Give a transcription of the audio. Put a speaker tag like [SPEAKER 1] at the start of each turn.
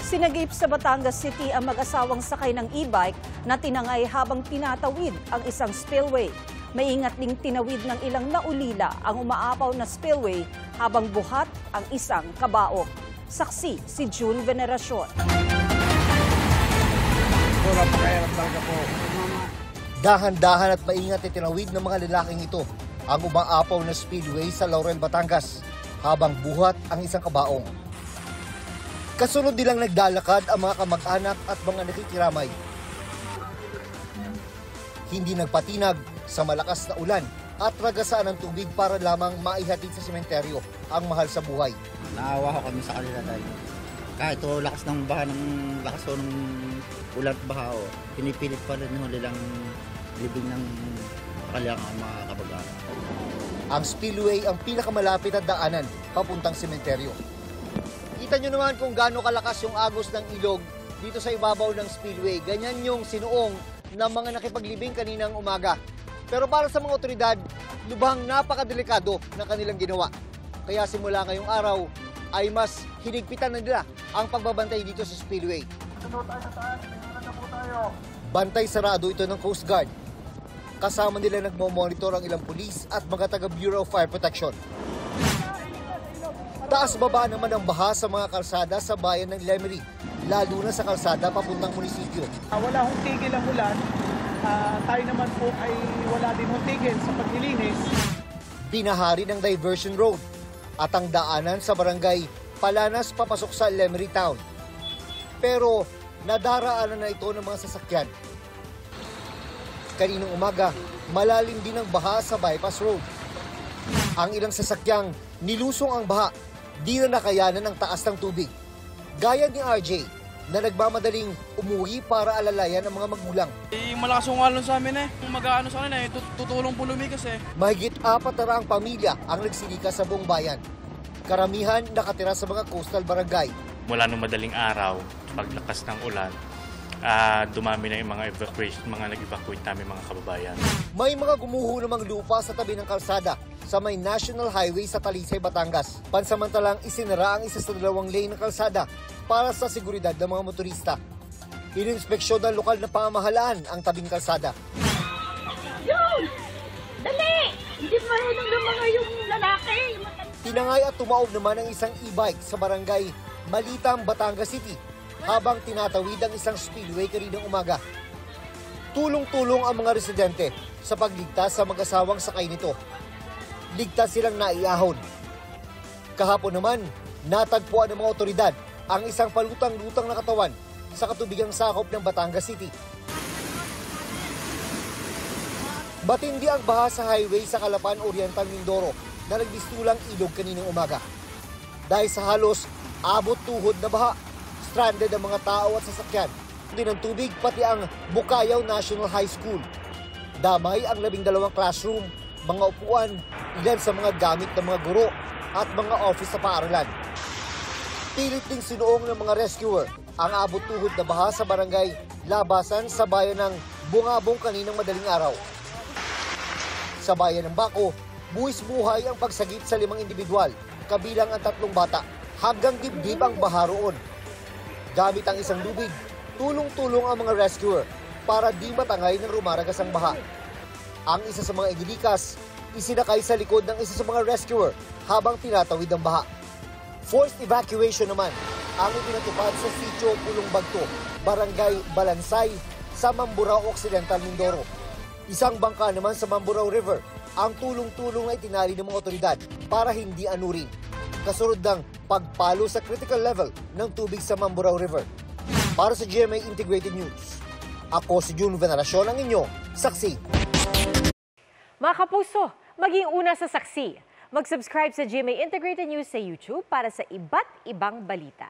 [SPEAKER 1] Sinagip sa Batangas City ang mag-asawang sakay ng e-bike na tinangay habang tinatawid ang isang spillway. Maingat ding tinawid ng ilang naulila ang umaapaw na spillway habang buhat ang isang kabaong. Saksi si June Veneracion.
[SPEAKER 2] Dahan-dahan at maingat itinawid ng mga lalaking ito ang umaapaw na spillway sa Laurel, Batangas habang buhat ang isang kabaong. Kasunod nilang naglalakad ang mga kamag-anak at mga nakikiramay. Hindi nagpatinag sa malakas na ulan at ragasaan ng tubig para lamang maihatid sa sementeryo ang mahal sa buhay.
[SPEAKER 3] Naawa ko kami sa kanila dahil kahit o lakas ng baha ng lakas o ng ulan at baha o pinipilit pa rin nilang libing ng kanilang mga kamag-anak.
[SPEAKER 2] Ang spillway ang pinakamalapit na daanan papuntang sementeryo. Kita nyo naman kung gaano kalakas yung agos ng ilog dito sa ibabaw ng spillway. Ganyan yung sinuong ng mga nakipaglibing kaninang umaga. Pero para sa mga otoridad, lubhang napakadelikado na kanilang ginawa. Kaya simula ngayong araw ay mas hinigpitan na nila ang pagbabantay dito sa spillway. Bantay sarado ito ng Coast Guard. Kasama nila nagmo-monitor ang ilang pulis at mga taga Bureau of Fire Protection. Taas-baba naman ang baha sa mga kalsada sa bayan ng Lemery, lalo na sa kalsada papuntang munisipyo.
[SPEAKER 4] Wala hong tigil ang ulan. Tayo naman po ay wala din hong tigil sa paglilinis.
[SPEAKER 2] Binahari ng diversion road at ang daanan sa barangay Palanas papasok sa Lemery Town. Pero nadaraanan na ito ng mga sasakyan. Kaninang umaga, malalim din ang baha sa bypass road. Ang ilang sasakyang nilusong ang baha, di na nakayanan ang taas ng tubig. Gaya ni RJ na nagmamadaling umuwi para alalayan ang mga magulang.
[SPEAKER 5] Malakas yung alon sa amin Mag-aano sa kanila tutulong po lumikas
[SPEAKER 2] Mahigit 400 pamilya ang nagsilika sa buong bayan. Karamihan nakatira sa mga coastal barangay.
[SPEAKER 6] Mula nung madaling araw, paglakas ng ulan, dumami na yung mga evacuation, mga nag-evacuate namin mga kababayan.
[SPEAKER 2] May mga gumuho namang lupa sa tabi ng kalsada sa may National Highway sa Talisay, Batangas. Pansamantalang isinara ang isa sa 2 lane ng kalsada para sa seguridad ng mga motorista. Ininspeksyon ng lokal na pamahalaan ang tabing kalsada.
[SPEAKER 7] Yun! Dali! Hindi marunong ng mga yung lalaki.
[SPEAKER 2] Tinangay at tumaob naman ang isang e-bike sa barangay Malitang, Batangas City habang tinatawid ang isang spillway kaninang umaga. Tulong-tulong ang mga residente sa pagligtas sa mag-asawang sakay nito. Ligtas silang naiahon. Kahapon naman, natagpuan ng mga otoridad ang isang palutang-lutang na katawan sa katubigang sakop ng Batangas City. Matindi ang baha sa highway sa Calapan Oriental, Mindoro na nagbistulang ilog kaninang umaga. Dahil sa halos abot tuhod na baha, stranded ang mga tao at sasakyan. Din ng tubig pati ang Bukayaw National High School. Damay ang 12 classroom, mga upuan, ilan sa mga gamit ng mga guro at mga office sa paaralan. Pilit ding sinuong ng mga rescuer ang abot tuhod na baha sa barangay Labasan sa bayan ng Bungabong kaninang madaling araw. Sa bayan ng Baco, buwis buhay ang pagsagip sa 5 individual, kabilang ang 3 bata. Hanggang dibdib ang baha roon. Gamit ang isang lubid, tulong-tulong ang mga rescuer para di matangay ng rumaragas ang baha. Ang isa sa mga igilikas, isinakay sa likod ng isa sa mga rescuer habang tinatawid ang baha. Forced evacuation naman ang ipinatupad sa Sitio Pulong Bagto, Barangay Balansay sa Mamburao Occidental, Mindoro. Isang bangka naman sa Mamburao River ang tulong-tulong na itinali ng mga otoridad para hindi anurin. Kasunod ng pagpalo sa critical level ng tubig sa Mamburao River. Para sa GMA Integrated News, ako si June Veneracion, ang inyong saksi.
[SPEAKER 8] Mga kapuso, maging una sa saksi. Mag-subscribe sa GMA Integrated News sa YouTube para sa iba't ibang balita.